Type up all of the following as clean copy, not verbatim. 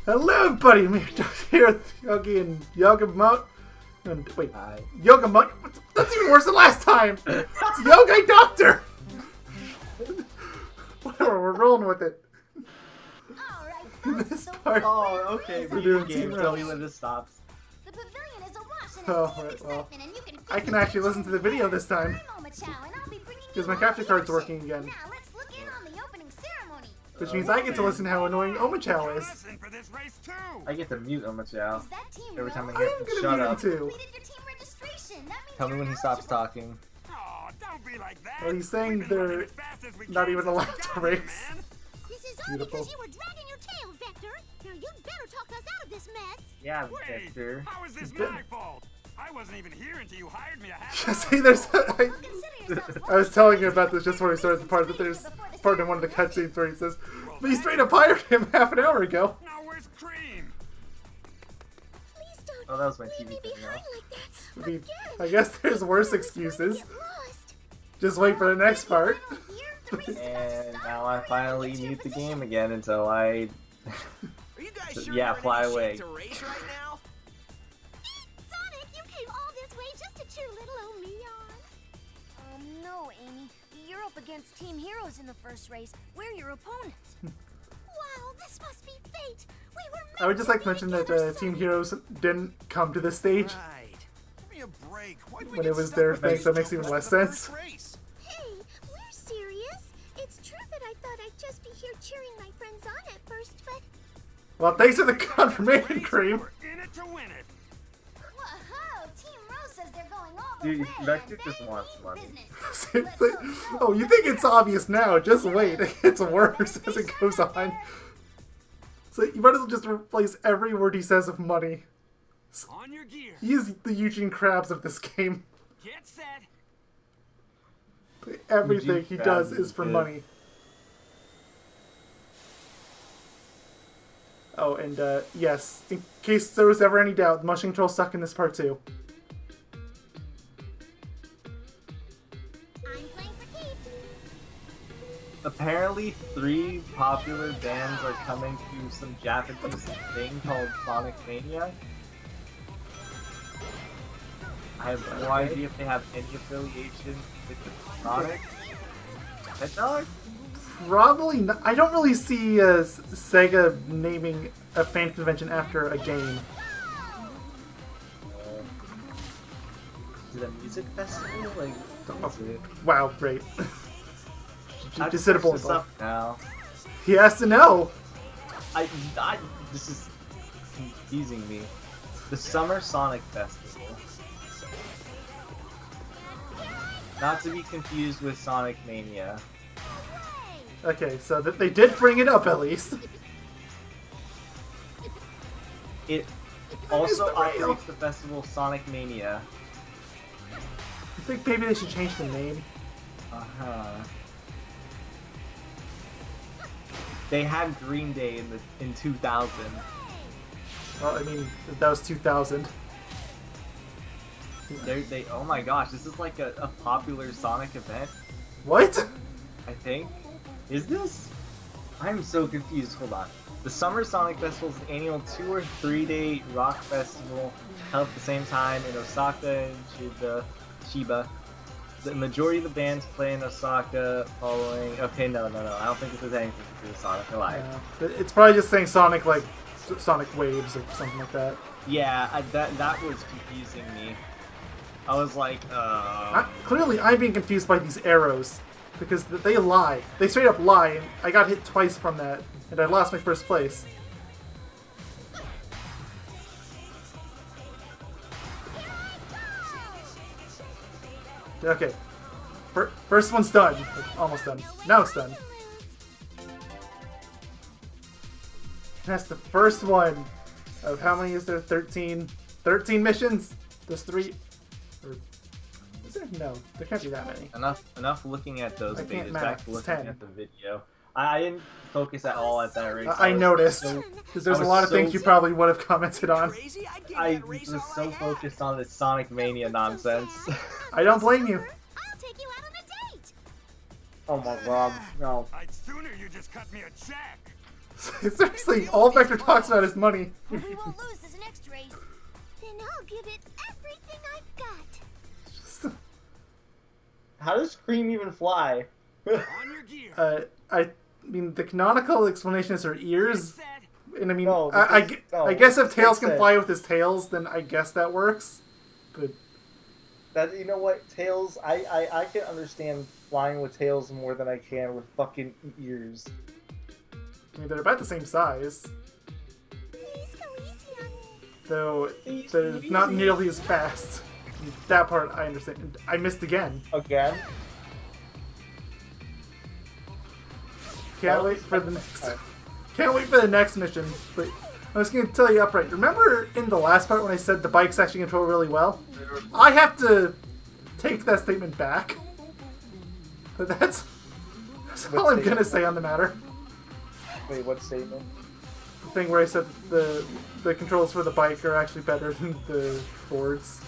Hello, buddy. We're here with Yogi and Yogamoto. And wait, Hi. Yogamoto. That's even worse than last time. It's Yogaidr. Whatever, we're rolling with it. This part. Oh, okay. We're Video doing game. team Tell me roast. when this stops. The pavilion is awash in Oh, a sea of right, well, excitement, and you can I can actually listen to the video this time. I'm Omochao, and I'll be bringing Because you my capture all card's the working action. again. Now let's look in on the opening ceremony. Which means I get to listen to how annoying Omochao is. Listen for this race too. I get to mute Omochao Is that team every time I Rose? hear I'm him. gonna Shut mute him up. too. Completed your team registration. That means Tell me you're when he stops eligible. talking. Oh, don't be like that. Well, he's saying We've been running they're as fast as we not can even since allowed we to got race. here, man. This is all Beautiful. because you were dragging your tail, Vector. Now you'd better talk us out of this mess. Yeah, Wait, Victor. how is this Bit- my fault? I wasn't even here until you hired me a half Just see, there's. Consider yourselves I was telling you about this just before we started the part, that there's part in one of the cutscenes where he says, "But you straight up hired him half an hour ago." Now where's Cream? Please don't Oh, that was my leave TV me thing behind now. like that. I mean, Again. I guess there's worse I was going to excuses. get lost. Just wait for the next part. Here, the race is about to And start. now I finally mute the game again until I. Are you guys sure Yeah, you're in fly any shape away. to race right now? Sonic, you came all this way just to cheer little old me on. No, Amy. You're up against Team Heroes in the first race. We're your opponents. Wow, this must be fate. We were I would just like to mention that together, Team Sonic. Heroes didn't come to this stage Right. Give me a break. Why do we when get it was stuck their with thing, these so it makes jokers even less for the first sense. race? Hey, we're serious. It's true that I thought I'd just be here cheering my friends on at first, but Well, thanks for the confirmation, Cream. We're in it to win it. Whoa, Team Rose says they're going all the Dude, way. Vector and just they wants mean money. business. Oh, you think it's obvious now? Just wait. It gets worse as it goes on. So you might as well just replace every word he says with money. On your gear. He is the Eugene Krabs of this game. Get set. Everything Eugene he Krabs does is is for good. money. Oh, and yes, in case there was ever any doubt, the motion control suck in this part too. I'm playing for keeps. Apparently, 3 popular bands are coming to some Japanese thing called Sonic Mania. I have no idea if they have any affiliation with Sonic. Hedgehog? Probably not. I don't really see Sega naming a fan convention after a game. Is it a music festival? Like, what is it? Wow, great. I Just hit a search bullet this ball. up now. He has to know. This is confusing me. The Summer Sonic Festival. Not to be confused with Sonic Mania. Okay, so that they did bring it up at least. It What is also the real? operates the festival Sonic Mania. I think maybe they should change the name. Uh-huh. They had Green Day in 2000. Well, I mean, that was 2000. They oh my gosh, this is like a popular Sonic event, What? I think. Is this? I'm so confused. Hold on. The Summer Sonic Festival is an annual 2 or 3 day rock festival held at the same time in Osaka and Chiba. The majority of the bands play in Osaka following... Okay, no. I don't think this has anything to do with Sonic Alive. It's probably just saying Sonic, like, Sonic Waves or something like that. Yeah, that was confusing me. I was like, Clearly, I'm being confused by these arrows. Because they lie. They straight up lie, and I got hit twice from that, and I lost my first place. Okay. First one's done. Almost done. Now it's done. That's the first one of how many is there? 13? 13 missions? There's 3... Or, is there? No, there can't be that many. enough looking at those I can't videos. math, Back to it's looking 10. at the video. I didn't focus at all at that race. I was noticed. so- Because there's I a was lot of so- things you probably would have commented on. Crazy? I'd give I that race was all so I had. focused on the Sonic Mania nonsense. I don't blame you. I'll take you out on a date. Oh my god, no. I'd sooner you just cut me a check. Seriously, all Vector talks about is money. But we won't lose this next race. Then I'll give it everything I've got. How does Cream even fly? On your gear. I mean, the canonical explanation is her ears. Set. And I mean, No, I because- guess if Tails Makes can fly with his tails, then I guess that works. But That, you know what, Tails, I can understand flying with tails more than I can with fucking ears. I mean, they're about the same size, Please go easy on me. though Easy, they're not easy. nearly as fast. That part I understand. I missed again. Again? Can't wait for the next. Can't wait for the next mission. But I was going to tell you upright. Remember in the last part when I said the bikes actually control really well? I have to take that statement back. But that's all I'm going to say on the matter. Wait, what statement? The thing where I said the controls for the bike are actually better than the Fords.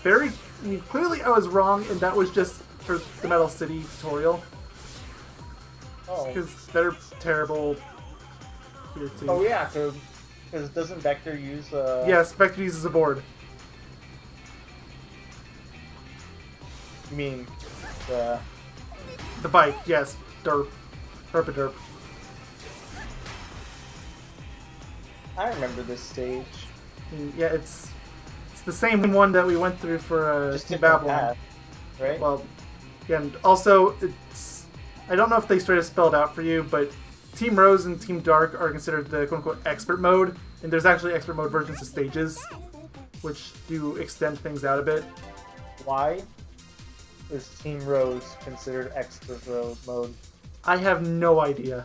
I mean, clearly I was wrong, and that was just for the Metal City tutorial. Oh. Because they're terrible here too. Oh yeah, because doesn't Vector use Yes, Vector uses a board. You mean the The bike, yes. Derp. Herpaderp. I remember this stage. And yeah, it's the same one that we went through for Just Team different Babylon. path, right? Well, yeah, and also it's I don't know if they straight up spelled out for you, but Team Rose and Team Dark are considered the quote-unquote expert mode, and there's actually expert mode versions of stages, which do extend things out a bit. Why is Team Rose considered expert mode? I have no idea.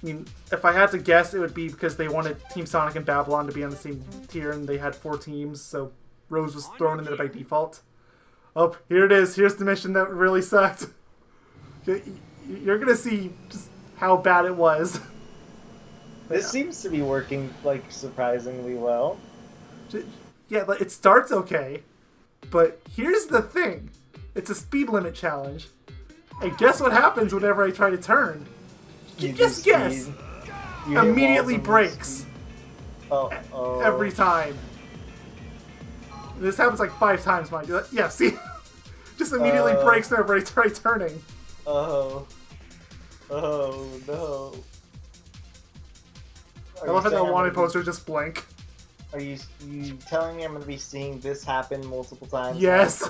I mean, if I had to guess, it would be because they wanted Team Sonic and Babylon to be on the same tier, and they had 4 teams, so Rose was thrown in there by default. Oh, here it is. Here's the mission that really sucked. You're gonna see just how bad it was. This seems to be working like surprisingly well. Yeah, it starts okay, but here's the thing. It's a speed limit challenge. And guess what happens whenever I try to turn? You Just guess. speed. You hit Immediately walls and breaks. speed. Oh. Every time. This happens like 5 times, mind you. Yeah, see? Just immediately breaks whenever I try turning. Oh no. I love how the wanted poster just blank. Are you telling me I'm going to be seeing this happen multiple times? Yes.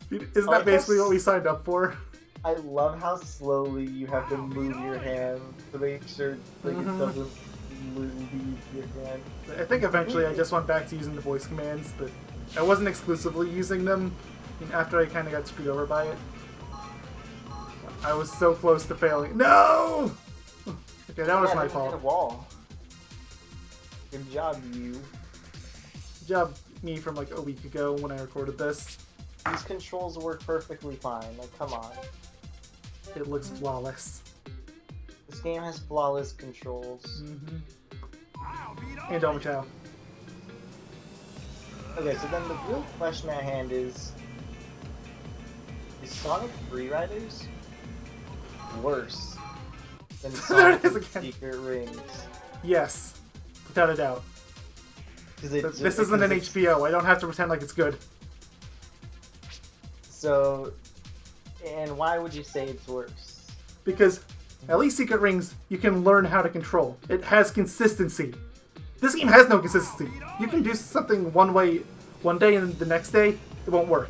Isn't I like that basically what we signed up for? I love how slowly you have to move your hand to make sure like, it doesn't leave your hand. I think eventually I just went back to using the voice commands, but I wasn't exclusively using them after I kind of got screwed over by it. I was so close to failing. No! Okay, that was my Hit a fault. wall. Good job, you. Good job, me from like a week ago when I recorded this. These controls work perfectly fine. Like, come on. It looks flawless. This game has flawless controls. And Omochao. Okay, so then the real question at hand is Sonic Freeriders worse than There Sonic it is and again. Secret Rings? Yes, without a doubt. 'Cause it This just- isn't an because it's- HBO. I don't have to pretend like it's good. So, and why would you say it's worse? Because at least Secret Rings, you can learn how to control. It has consistency. This game has no consistency. You can do something one way one day and the next day, it won't work.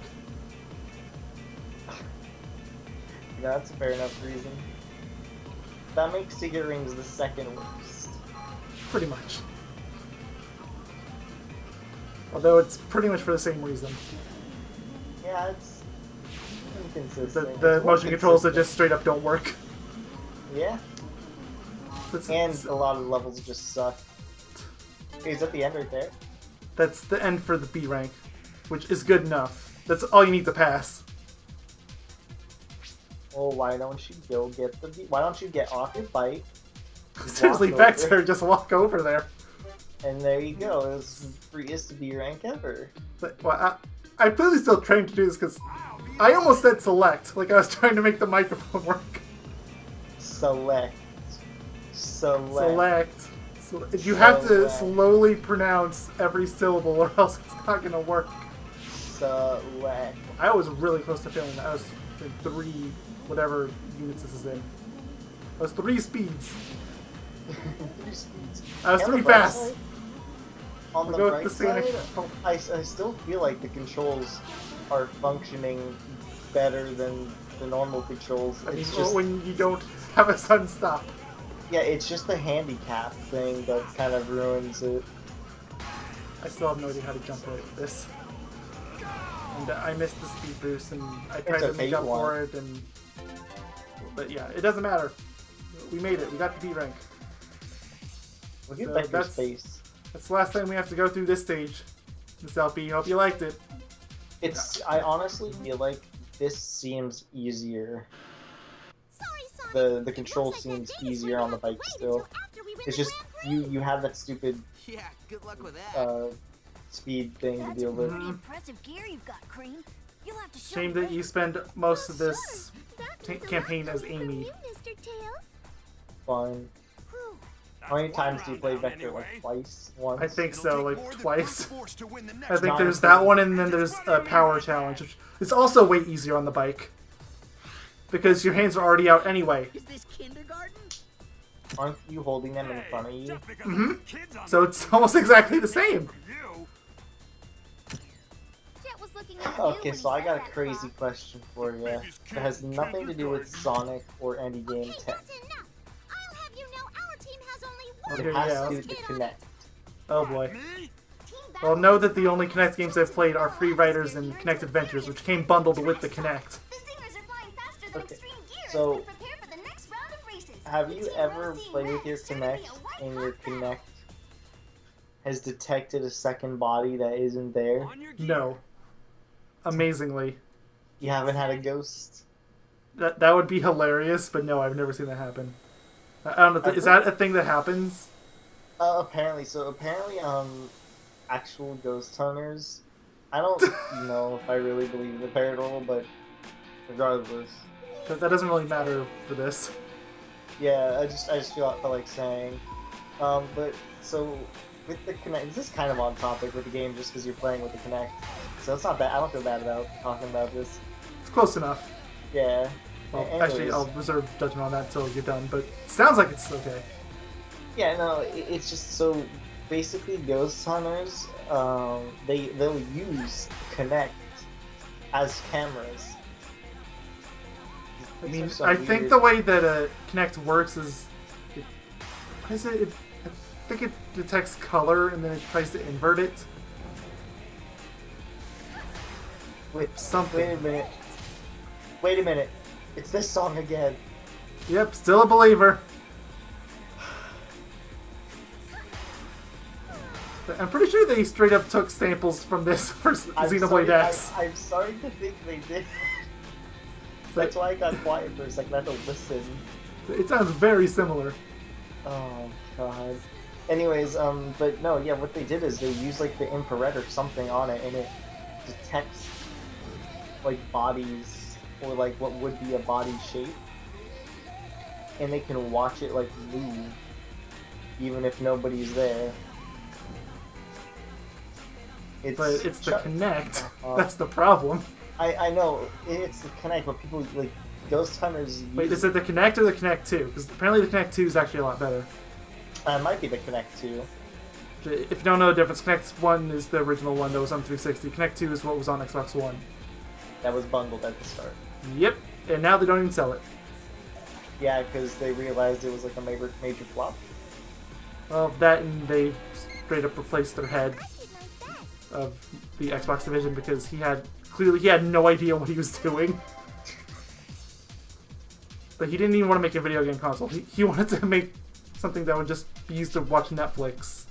That's a fair enough reason. That makes Secret Rings the second worst. Pretty much. Although it's pretty much for the same reason. Yeah, it's inconsistent. The It's more motion controls that consistent. just straight up don't work. Yeah, and a lot of the levels just suck. Hey, is that the end right there? That's the end for the B rank, which is good enough. That's all you need to pass. Well, why don't you go get the... Why don't you get off your bike? Seriously, walk over, Vector, just walk over there. And there you go. It was the freest B rank ever. But, well, I'm clearly still trained to do this because I almost said select, like I was trying to make the microphone work. Select. Select. You have to slowly pronounce every syllable or else it's not going to work. Select. I was really close to failing that. I was in 3, whatever units this is in. I was 3 speeds. 3 speeds. I was And 3 the bright fast. side, on the Go with bright the Sonic. side, I still feel like the controls are functioning better than the normal controls. I mean, It's just, when you don't have a sudden stop. yeah, it's just the handicap thing that kind of ruins it. I still have no idea how to jump right with this. And I missed the speed boost, and I tried to make up for it, and... But yeah, it doesn't matter. We made it. We got the B rank. Look at So Becker's face. That's the last time we have to go through this stage. Miss LP, hope you liked it. I honestly feel like this seems easier. Sorry, Sonic. The control seems easier on the bike still. It's just you have that stupid Yeah, good luck with that. speed thing to That's deal with. pretty impressive gear you've got, Cream. You'll have to show Shame me. that you spend most of this That means a campaign lot as coming from Amy. you, Mr. Tails. Fine. Whew. How many times do you play Vector? Like twice? Once? I think so, like twice. I think Not there's including- that one, and then there's a power challenge, which is also way easier on the bike. Because your hands are already out anyway. Is this kindergarten? Aren't you holding them in front of you? Mm-hmm. So it's almost exactly the same. Jet was looking at you Okay, when so he I said got a that, crazy Bob. question for you. It has nothing to do with Sonic or any game Okay, tech. that's enough. I'll have you know our team has only But one it has Yeah. to do with the Kinect. Oh boy. Team Well, know that the only Kinect games I've played are Free Riders and Kinect Adventures, which came bundled with the Kinect. The Stingers are flying faster than Okay, extreme gears. so- Prepare for the next round of races. Have The you team ever Rosie played Red with your is sure to be a Kinect white and your hot mess. Kinect has detected a second body that isn't there? No. Amazingly. You haven't had a ghost? That would be hilarious, but no, I've never seen that happen. I don't know, is that a thing that happens? Apparently. So apparently, actual ghost hunters. I don't know if I really believe in the paranormal, but regardless, Because that doesn't really matter for this. yeah, I just felt like saying. But so with the Kinect, this is kind of on topic with the game, just because you're playing with the Kinect. So it's not bad. I don't feel bad about talking about this. It's close enough. Yeah. Well, Anyways. actually, I'll reserve judgment on that until you're done, but it sounds like it's okay. Yeah, no, it's just so basically ghost hunters, they'll use Kinect as cameras. I mean, These are some I think weird- the way that Kinect works is... What is it? I think it detects color and then it tries to invert it. Something. Wait a minute. It's this song again. Yep, still a believer. But I'm pretty sure they straight up took samples from this for Xenoblade X. I'm starting to think they did. So That's why I got quiet for a second. I had to listen. it sounds very similar. Oh god. Anyways, but no, yeah, what they did is they used like the infrared or something on it, and it detects like bodies or like what would be a body shape, and they can watch it like move, even if nobody's there. But it's the Kinect. Uh-huh. That's the problem. I know it's the Kinect, but people like ghost hunters. Wait, use is it the Kinect or the Kinect 2? Because apparently the Kinect 2 is actually a lot better. It might be the Kinect too. If you don't know the difference, Kinect 1 is the original one that was on 360. Kinect 2 is what was on Xbox One. That was bundled at the start. Yep, and now they don't even sell it. Yeah, because they realized it was like a major flop. Well, that and they straight up replaced their head Recognize that. of the Xbox division because he had no idea what he was doing. But he didn't even want to make a video game console. He wanted to make something that would just be used to watch Netflix.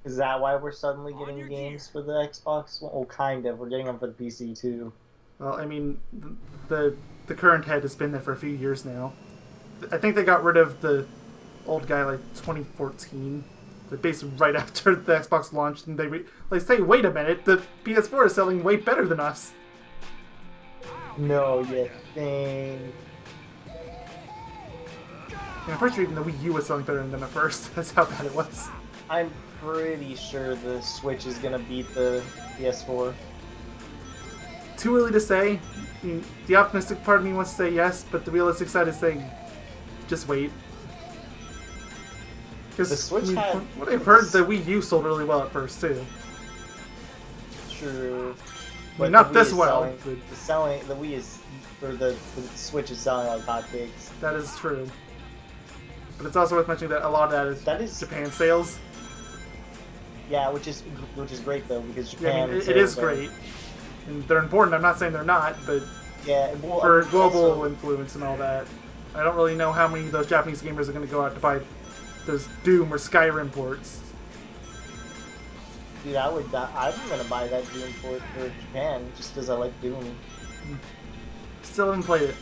Is that why we're suddenly getting games for the Xbox? Well, kind of. We're getting them for the PC too. Well, I mean, the current head has been there for a few years now. I think they got rid of the old guy like 2014. Basically right after the Xbox launched, and they say, wait a minute, the PS4 is selling way better than us. No, you think? I'm pretty sure even the Wii U was selling better than them at first. That's how bad it was. I'm pretty sure the Switch is gonna beat the PS4. Too early to say. I mean, the optimistic part of me wants to say yes, but the realistic side is saying just wait. Because The Switch from what I've heard, the Wii U sold really well at first too. True. But not the Wii this is well. The Wii is, or the Switch is selling like hotcakes. That is true. But it's also worth mentioning that a lot of that is Japan sales. Yeah, which is great though, because Yeah, Japan. I mean, it is great. And they're important. I'm not saying they're not, but yeah, well, for global also, influence and all that, I don't really know how many of those Japanese gamers are going to go out to buy those Doom or Skyrim ports. dude, I'm gonna buy that Doom port for Japan just because I like Doom. Still haven't played it.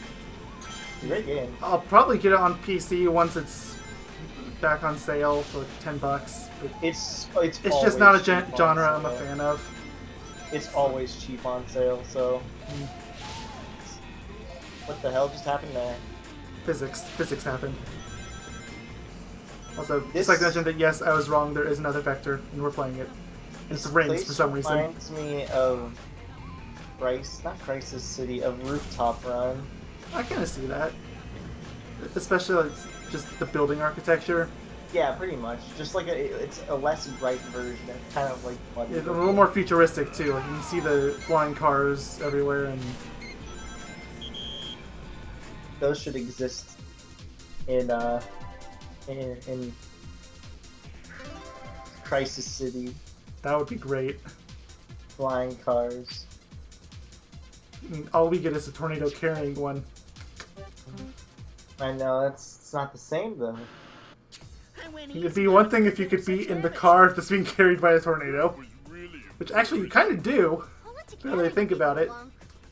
It's a great game. I'll probably get it on PC once it's back on sale for $10. But It's just not a cheap on genre I'm a sale. fan of. It's always cheap on sale, so. What the hell just happened there? Physics happened. Also, This- just like I mentioned that yes, I was wrong. There is another vector, and we're playing it. It's rings place for some reason. Reminds me of not Crisis City, of Rooftop Run. I kind of see that, especially like just the building architecture. Yeah, pretty much. Just like it's a less bright version. It's kind of like Yeah, a little more futuristic too. Like you can see the flying cars everywhere, and those should exist in Crisis City. that would be great. Flying cars. I mean, all we get is a tornado carrying one. I know it's not the same though. It'd be one thing if you could be in the car that's being carried by a tornado, which actually you kind of do. Now that I think about it,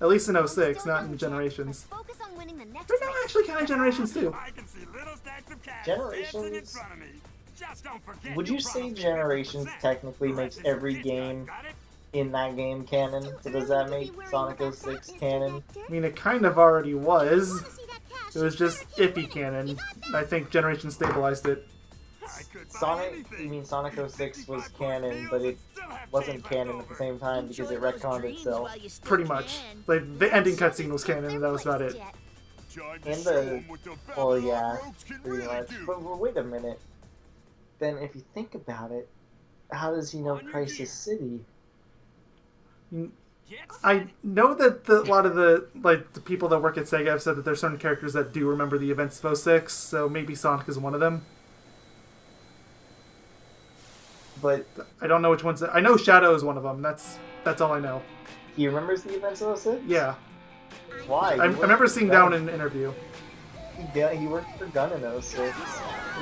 at least in 06, not in Generations. Focus on winning the next But no, actually, kind of Generations too. I can see little stacks of cash Generations- dancing in front of me. Just don't forget Would your you say promise. Generations technically makes every game in that game canon? So does that make Sonic 06 canon? I mean, it kind of already was. It was just iffy canon. I think Generations stabilized it. Sonic 06 was canon, but it wasn't canon at the same time because it retconned itself. Pretty much. Like, the ending cutscene was canon, and that was about it. And the, well, yeah, pretty much. But wait a minute. Then if you think about it, how does he know Crisis City? I know that a lot of the people that work at Sega have said that there's certain characters that do remember the events of 06, so maybe Sonic is one of them. But I don't know which ones. I know Shadow is one of them. That's all I know. he remembers the events of 06? Yeah. Why? I remember seeing Down in an interview. He worked for Gun in 06.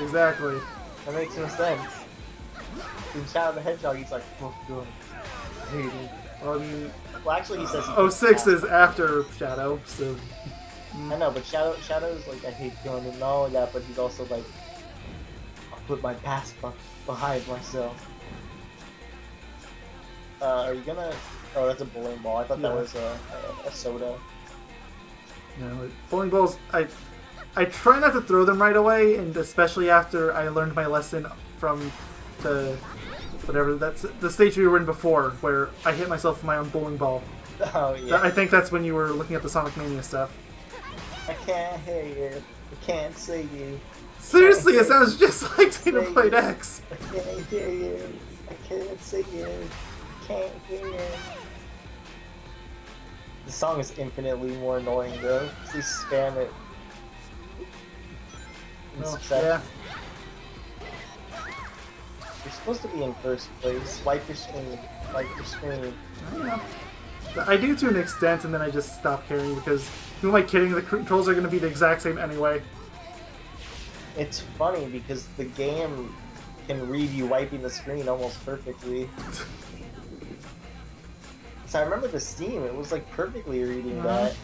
Exactly. That makes no sense. In Shadow the Hedgehog, he's like, oh, good. I hate it. Well, I mean, Well, actually, he says he 06 is after Shadow, so I know, but Shadow's like, I hate Gun and all of that, but he's also like, I'll put my past behind myself. Are you gonna... Oh, that's a bowling ball. I thought that was a soda. no, bowling balls. I try not to throw them right away, and especially after I learned my lesson from the whatever that's the stage we were in before, where I hit myself with my own bowling ball. Oh, yeah. I think that's when you were looking at the Sonic Mania stuff. I can't hear you. I can't see you. Seriously, it sounds just like Xenoblade X. I can't hear you. I can't see you. I can't hear you. The song is infinitely more annoying though. Please spam it. In Well, succession. yeah. You're supposed to be in first place. Wipe your screen. Wipe your screen. I do to an extent, and then I just stop caring because who am I kidding? The controls are going to be the exact same anyway. It's funny because the game can read you wiping the screen almost perfectly. So I remember the Steam, it was like perfectly reading that.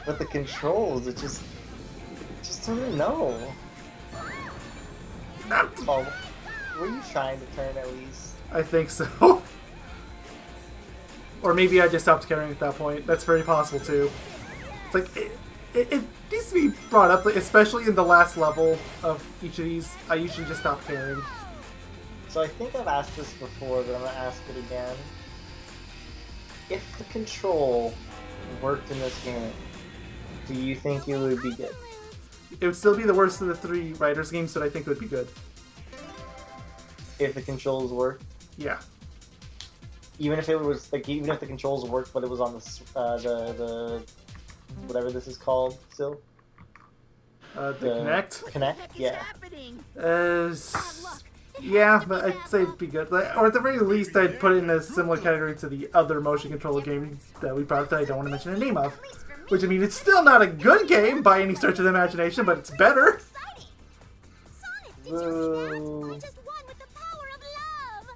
But the controls, it just doesn't know. Oh, were you trying to turn at least? I think so. Or maybe I just stopped caring at that point. That's very possible too. It's like It needs to be brought up, like, especially in the last level of each of these. I usually just stop caring. So I think I've asked this before, but I'm gonna ask it again. If the control worked in this game, do you think it would be good? It would still be the worst of the 3 Riders games, but I think it would be good. If the controls worked? Yeah. Even if it was like, even if the controls worked, but it was on the whatever this is called still. The Kinect. Kinect, yeah. happening? Yeah, but I'd say it'd be good. Like, or at the very least, I'd put it in a similar category to the other motion controller game that we brought up that I don't want to mention the name of. Which, I mean, it's still not a good game by any stretch of the imagination, but it's better. Sonic, did you see that? I just won with the power of love.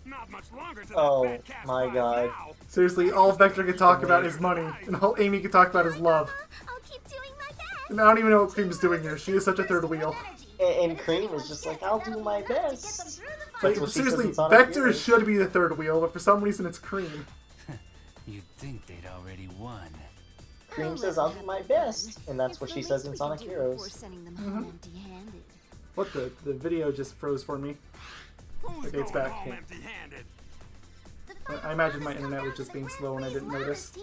Not much longer to Oh, the fat cat's my life God. now. Seriously, all Vector can talk about is money, and all Amy can talk about is love. I'll keep doing my best. And I don't even know what Cream's doing here. She is such a third wheel. And Cream is just like, I'll do my best. Like, That's what she seriously, says in Sonic Vector Heroes. should be the third wheel, but for some reason it's Cream. You'd think they'd already won. Cream says, I'll do my best, and that's what she says in Sonic Heroes. Sending them home empty-handed. What the video just froze for me. Who's Okay, it's going back. home empty-handed? I imagine my internet was just being slow and I didn't notice.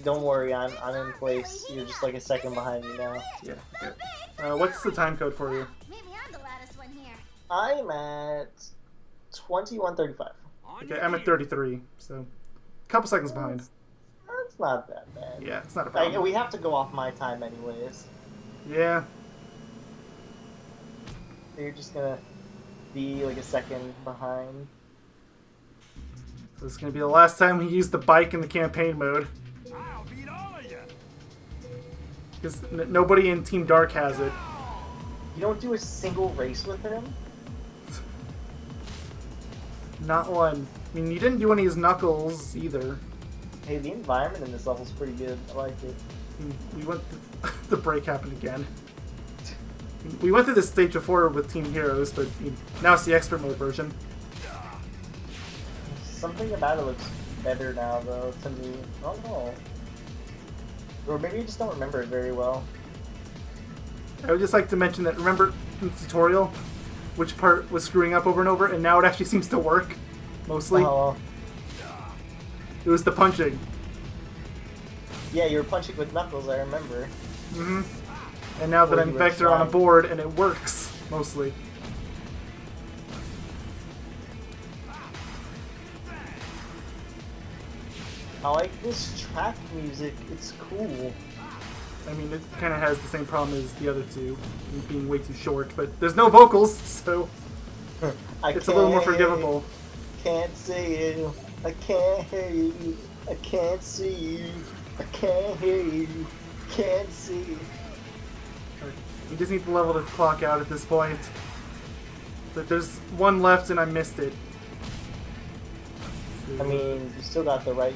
Don't worry, I'm in place. You're just like a second behind me now. Yeah, okay. What's the time code for you? Maybe I'm the loudest one here. I'm at 21:35. On Okay, your I'm at feet. 33, so a couple seconds behind. That's not that bad. Yeah, it's not a Like, problem. we have to go off my time anyways. Yeah, So you're just gonna be like a second behind. so this is gonna be the last time we use the bike in the campaign mode. I'll beat all of you. Because nobody in Team Dark has it. You don't do a single race with him? Not one. I mean, you didn't do any of his Knuckles either. Hey, the environment in this level's pretty good. I like it. We went the break happened again. We went through this stage before with Team Heroes, but now it's the expert mode version. Something about it looks better now, though, to me. I don't know. Or maybe I just don't remember it very well. I would just like to mention that, remember in the tutorial, which part was screwing up over and over, and now it actually seems to work, mostly. Oh, It was the punching. yeah, you were punching with Knuckles, I remember. And now that Or I'm you were Vector on a trying. board, and it works, mostly. I like this track music, it's cool. I mean, it kind of has the same problem as the other two, being way too short, but there's no vocals, so it's a little more forgivable. Can't see you, I can't hear you, I can't see you, I can't hear you, can't see you. You just need to level the clock out at this point. So there's one left and I missed it. I mean, you still got the right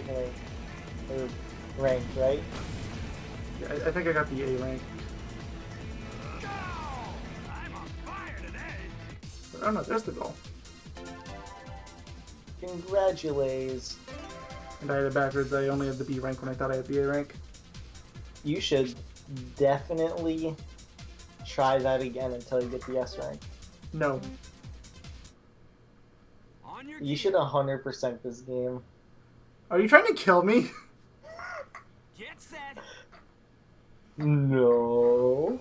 rank, right? Yeah, I think I got the A rank. Go! I'm on fire today. But, oh no, there's the goal. Congratulations. And I had it backwards. I only had the B rank when I thought I had the A rank. You should definitely try that again until you get the S rank. No. On your You should 100% this game. Are you trying to kill me? get set. No.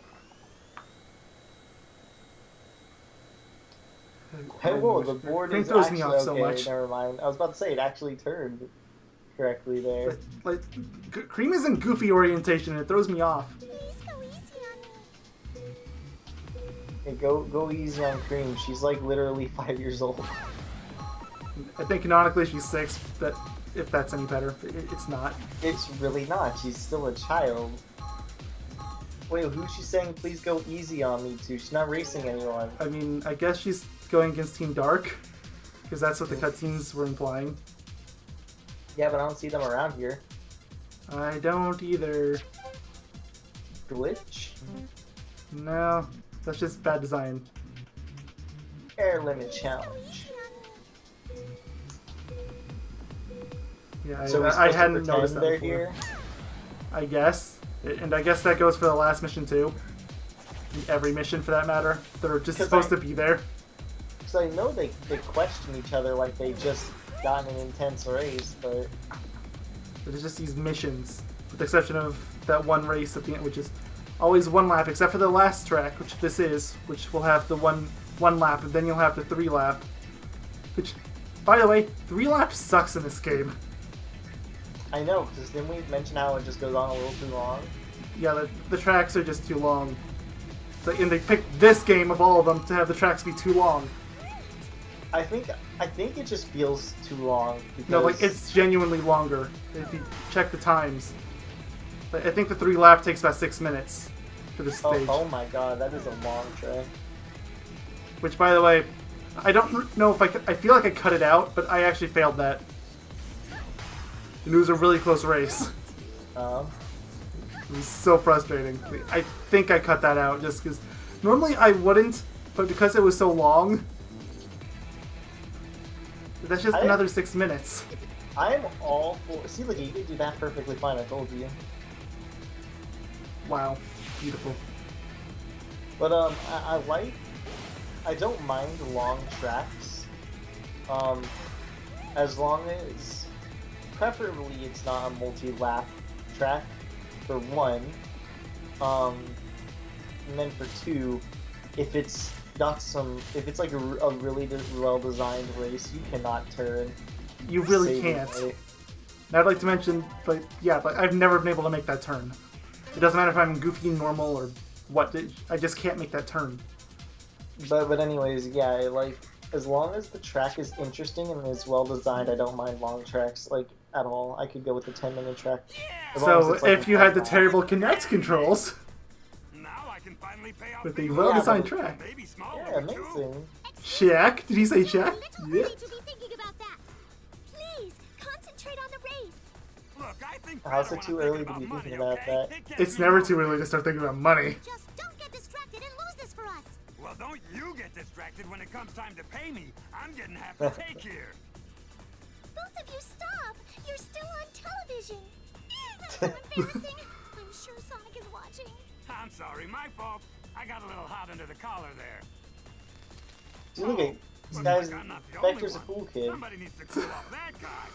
Hey, whoa, the board Cream is throws actually me off so okay, much. never mind. I was about to say it actually turned correctly there. Like, Cream is in goofy orientation and it throws me off. Please go easy on me. Hey, go easy on Cream. She's like literally 5 years old. I think canonically she's 6, but if that's any better. It's not. It's really not. She's still a child. Wait, who's she saying please go easy on me to? She's not racing anyone. I mean, I guess she's going against Team Dark, because that's what the cutscenes were implying. Yeah, but I don't see them around here. I don't either. Glitch? No, that's just bad design. Air limit challenge. Yeah, So we're I supposed to hadn't noticed pretend that they're before. here? I guess. And I guess that goes for the last mission too. Every mission for that matter. They're just supposed to be there. Because I know they question each other like they just got in an intense race, but... There's just these missions, with the exception of that one race at the end, which is always one lap, except for the last track, which this is, which will have the one lap, and then you'll have the 3 lap. Which, by the way, 3 laps sucks in this game. I know, because then we mentioned how it just goes on a little too long. Yeah, the tracks are just too long. So, and they picked this game of all of them to have the tracks be too long. I think it just feels too long. Because... No, like, it's genuinely longer, if you check the times. I think the 3 lap takes about 6 minutes for this stage. Oh my god, that is a long track. Which, by the way, I don't know if I feel like I cut it out, but I actually failed that. And it was a really close race. It was so frustrating. I think I cut that out just because normally I wouldn't, but because it was so long, that's just another 6 minutes. I'm all for... See, look, you can do that perfectly fine, I told you. Wow. Beautiful. But, I don't mind long tracks. As long as... Preferably it's not a multi-lap track, for one. And then for two, if it's like a really well-designed race, you cannot turn. You really can't. And I'd like to mention, but yeah, but I've never been able to make that turn. It doesn't matter if I'm goofy, normal, or what. I just can't make that turn. But anyways, yeah, like as long as the track is interesting and is well designed, I don't mind long tracks like at all. I could go with the 10-minute track. So if you had the terrible Kinect controls. Now I can finally pay off With the well-designed track. Yeah, amazing. Shaq? Did he say Shaq? Yeah. To be thinking about that. Please concentrate on the race. Look, I think How's it too early to be thinking about that? It's never too early to start thinking about money. Just don't get distracted and lose this for us. Well, don't you get distracted when it comes time to pay me. I'm getting half the take here. Both of you stop. You're still on television. That's so embarrassing. I'm sure Sonic is watching. I'm sorry, my fault. I got a little hot under the collar there. Dude, look at this guy's Vector's a cool kid. Somebody needs to cool off that guy.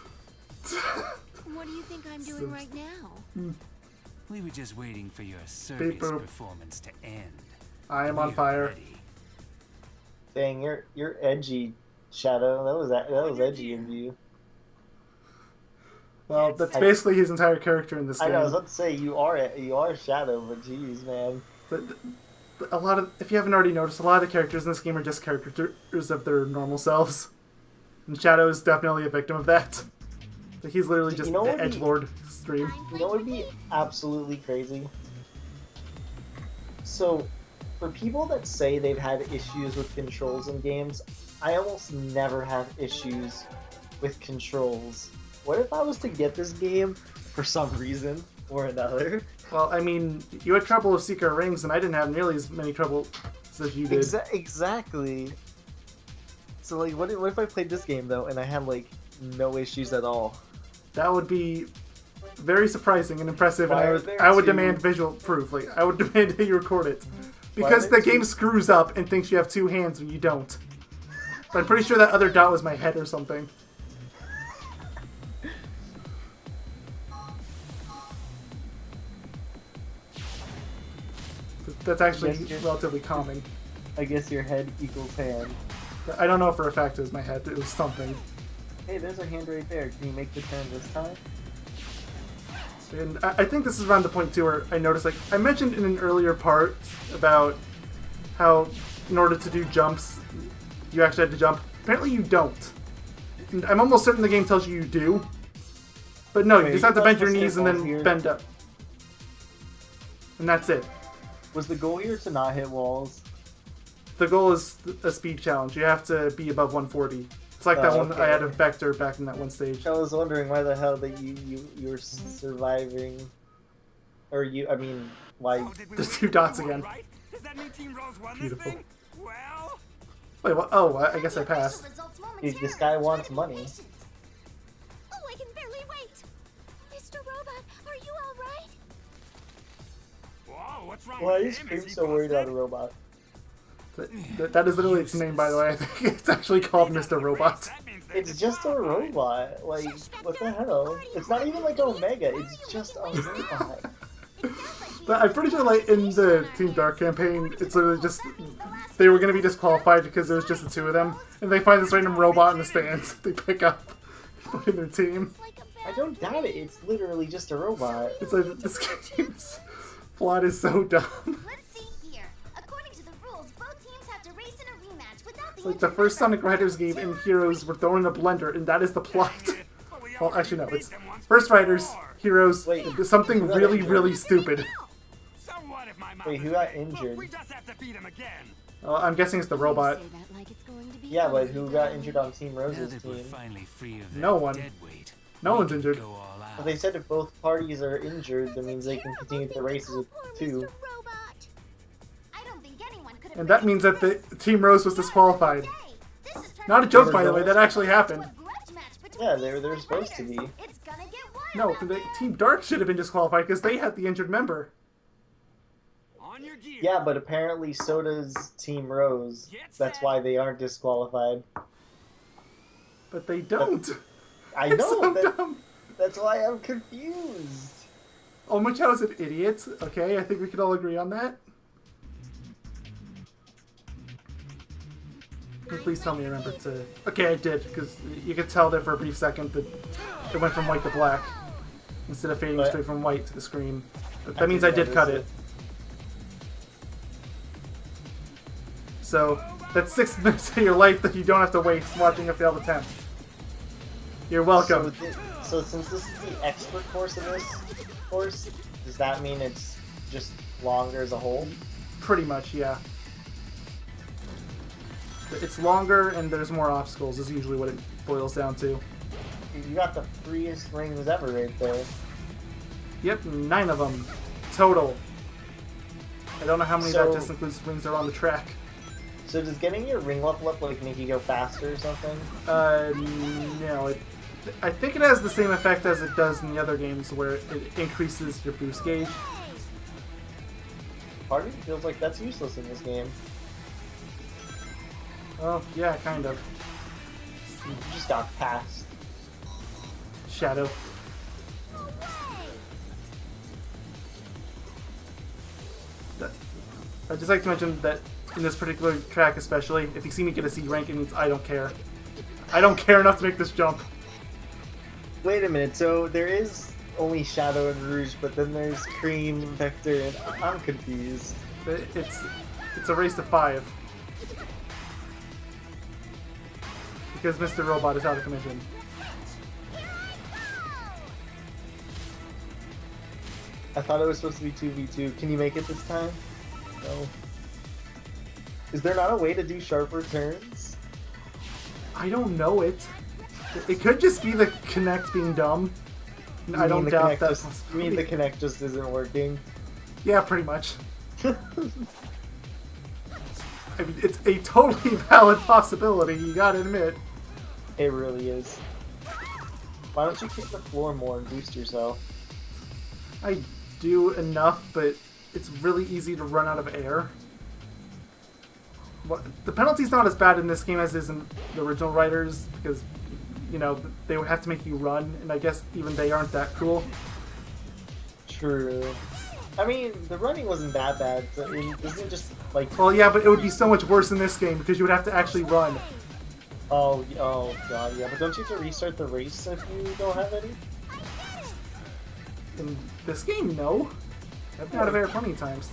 What do you think I'm doing right now? We were just waiting for your circus boop. performance to end. I am on We're fire. ready. Dang, you're edgy, Shadow. That was edgy of you. Well, that's basically his entire character in this game. I know. I was about to say you are Shadow, but jeez, man. A lot of, if you haven't already noticed, a lot of the characters in this game are just characters of their normal selves. And Shadow is definitely a victim of that. Like, he's literally just the edgelord stream. You know what would be absolutely crazy? So, for people that say they've had issues with controls in games, I almost never have issues with controls. What if I was to get this game for some reason or another? Well, I mean, you had trouble with Secret Rings, and I didn't have nearly as many trouble as you did. Exactly. So, like, what if I played this game, though, and I had, like, no issues at all? That would be very surprising and impressive, Why are and there I would two- demand visual proof. Like, I would demand that you record it. Because the game screws up and thinks you have 2 hands when you don't. But I'm pretty sure that other dot was my head or something. That's actually relatively common. I guess your head equals hand. I don't know for a fact it was my head. It was something. Hey, there's a hand right there. Can you make the turn this time? And I think this is around the point too where I noticed, like, I mentioned in an earlier part about how in order to do jumps, you actually had to jump. Apparently you don't. And I'm almost certain the game tells you do. But no, you just have to bend your knees and then bend up. And that's it. Was the goal here to not hit walls? The goal is a speed challenge. You have to be above 140. It's like that one I had a Vector back in that one stage. I was wondering why the hell that you were surviving, or why? There's 2 dots again. Right? Does that mean Team Rose won Beautiful. this thing? Well, Wait, what? Oh, I guess I passed. Dude, this guy wants money. Oh, I can barely wait. Mr. Robot, are you all right? what's wrong Why with is him? Cream he so worried about a busted? robot? That is literally its name, by the way. I think it's actually called He doesn't Mr. race, Robot. that means they're It's just a disqualified. robot. Like, what the hell? It's not even like Omega. It's just a robot. But I'm pretty sure, like, in the Team Dark campaign, it's literally just they were gonna be disqualified because there was just the two of them, and they find this random robot in the stands. They pick up, put in their team. I don't doubt it. It's literally just a robot. It's like this game's plot is so dumb. Let's see here. According to the rules, both teams have to race in a rematch without the It's like the first Sonic Riders game and Heroes were thrown in a blender, and that is the plot. But we Well, already actually, no. beat It's them once First Riders, before. Heroes, Wait, something who got really, injured? really stupid. So what if my mouth Wait, who is got big? Look, injured? we just have to beat him again. I'm guessing it's the robot. Say that like it's going to be Yeah, but easy, who got darling. injured on Team Now Rose's that we're team? finally free of No that one. dead weight, No we one's can injured. go all out. But they said if both parties are injured, that means they can continue the races with Poor two. Mr. Robot. I don't think anyone could have And that means that the Team Rose was disqualified. This is turning Not a joke, by the way. That actually happened. into a grudge match between Yeah, these they're two supposed to fighters. be. It's gonna get wild No, out the there. Team Dark should have been disqualified because they had the injured member. On your gear. Yeah, but apparently so does Team Rose. That's why they aren't disqualified. But they don't. I It's know, so that, dumb. that's why I'm confused. Omochao is an idiot. Okay, I think we can all agree on that. Please tell me I remembered to... Okay, I did, because you could tell there for a brief second that it went from white to black instead of fading But- straight from white to the screen. But that means I did cut it. So, that's 6 minutes of your life that you don't have to waste watching a failed attempt. You're welcome. So since this is the expert course of this course, does that mean it's just longer as a whole? Pretty much, yeah. It's longer and there's more obstacles is usually what it boils down to. You got the freest rings ever right there. Yep, 9 of them total. I don't know how many So- that just includes rings that are on the track. So does getting your ring level up like make you go faster or something? No, I think it has the same effect as it does in the other games where it increases your boost gauge. Part of me feels like that's useless in this game. Well, yeah, kind of. You just got passed. Shadow. I'd just like to mention that in this particular track especially, if you see me get a C rank, it means I don't care. I don't care enough to make this jump. Wait a minute, so there is only Shadow and Rouge, but then there's Cream, Vector, and I'm confused. It's a race to 5. Because Mr. Robot is out of commission. I thought it was supposed to be 2v2. Can you make it this time? No. Is there not a way to do sharper turns? I don't know it. It could just be the Kinect being dumb. I don't doubt that. You mean the Kinect just isn't working? Yeah, pretty much. I mean, it's a totally valid possibility, you gotta admit. It really is. Why don't you kick the floor more and boost yourself? I do enough, but it's really easy to run out of air. The penalty's not as bad in this game as is in the original Riders, because, you know, they would have to make you run, and I guess even they aren't that cool. True. I mean, the running wasn't that bad. So, I mean, isn't it just like... Well, yeah, but it would be so much worse in this game, because you would have to actually run. Oh god, yeah. But don't you have to restart the race if you don't have any? In this game, no. I've been out of air plenty of times.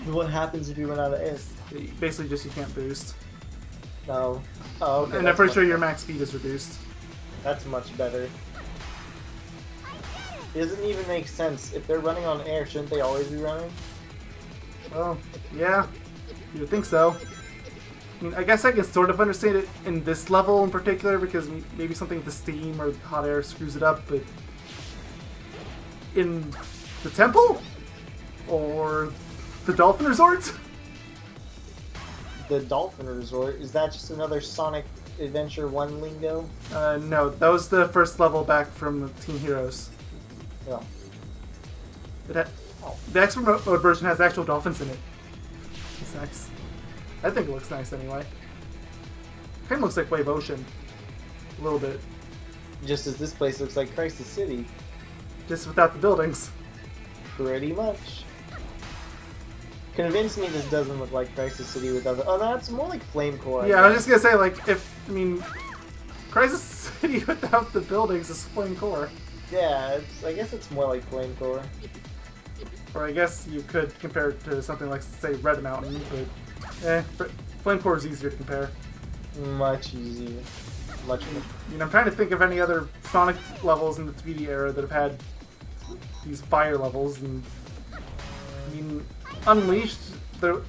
What happens if you run out of air? Basically just you can't boost. No. Oh, okay. And I'm that's pretty much sure your better. max speed is reduced. That's much better. It doesn't even make sense. If they're running on air, shouldn't they always be running? Well, yeah. You would think so. I mean, I guess I can sort of understand it in this level in particular, because maybe something with the steam or hot air screws it up, but... in the temple? Or the Dolphin Resort? The Dolphin Resort, is that just another Sonic Adventure 1 lingo? No, that was the first level back from the Team Heroes. No. The expert mode version has actual dolphins in it. It's nice. I think it looks nice anyway. Kind of looks like Wave Ocean. A little bit. Just as this place looks like Crisis City. Just without the buildings. Pretty much. Convince me this doesn't look like Crisis City without the... Oh, that's more like Flame Core. Yeah, I was just gonna say, like, Crisis City without the buildings is Flame Core. Yeah, I guess it's more like Flame Core. Or I guess you could compare it to something like, say, Red Mountain, but Flame Core is easier to compare. Much easier. Much more. I'm trying to think of any other Sonic levels in the 3D era that have had these fire levels, and Unleashed. The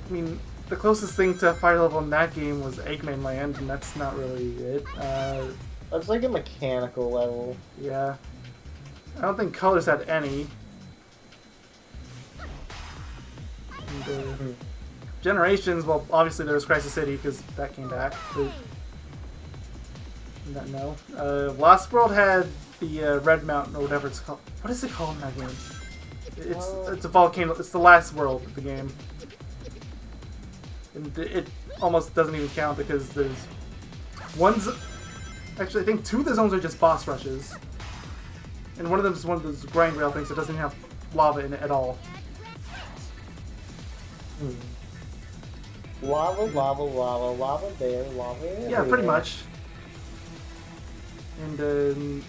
closest thing to a fire level in that game was Eggman Land, and that's not really it. That's like a mechanical level. Yeah, I don't think Colors had any. And, Generations, well, obviously there was Crisis City because that came back. But no. Lost World had the Red Mountain or whatever it's called. What is it called in that game? It's a volcano. It's the last world of the game. And it almost doesn't even count because there's actually, I think 2 of the zones are just boss rushes. And one of them is one of those grind rail things that doesn't have lava in it at all. Lava, lava, lava, lava there, lava there. Yeah, pretty much. And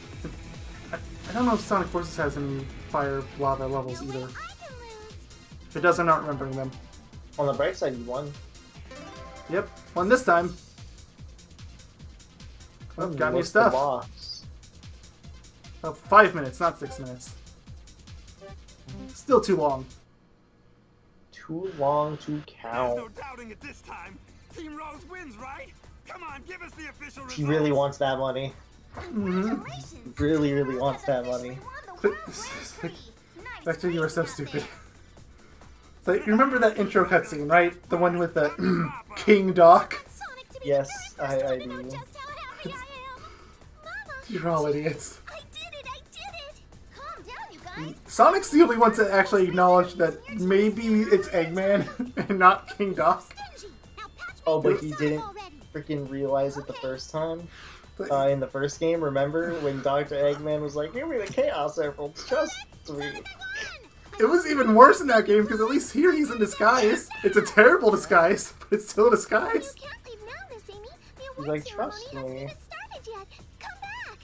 I don't know if Sonic Forces has any fire lava levels either. If it does, I'm not remembering them. On the bright side, you won. Yep, won this time. Oh, got new stuff. Oh, 5 minutes, not 6 minutes. Still too long. Too long to There's count. no doubting it this time. Team Rose wins, right? Come on, give us the official results. He really wants that money. Really, really wants that money. Actually, you were so stupid. So, you remember that intro cutscene, right? The one with the King Doc? Yes, I do. You're all idiots. I did it! Calm down, you guys. Sonic's the only one to actually acknowledge that maybe it's Eggman and not King Doc. Oh, but he didn't freaking realize it the first time. In the first game, remember when Dr. Eggman was like, "Give me the Chaos Emeralds, trust me." It was even worse in that game because at least here he's in disguise. It's a terrible disguise, but it's still a disguise. You can't leave now, Miss Amy. The He's award like, ceremony "Trust hasn't me." even started yet. Come back.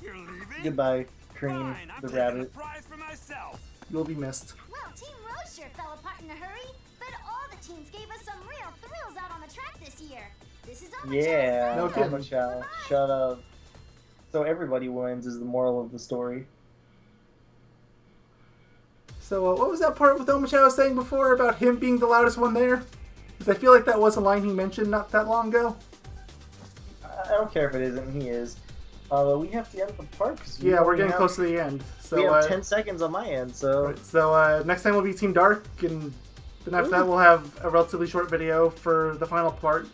You're leaving? Goodbye, Cream, Fine, I'm the taking rabbit. the prize for myself. You'll be missed. Well, Team Rose sure fell apart in a hurry, but all the teams gave us some real thrills out on the track this year. This is Omochao. Yeah, No kidding. Omochao. Shut up. So everybody wins is the moral of the story. So, what was that part with Omochao saying before about him being the loudest one there? Because I feel like that was a line he mentioned not that long ago. I don't care if it isn't, he is. But we have to end the part. Yeah, we're getting close to the end. So, we have 10 seconds on my end, so... right, so next time will be Team Dark, and then after that we'll have a relatively short video for the final part,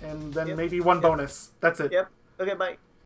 and then Yep. maybe one bonus. That's it. Yep. Okay, bye.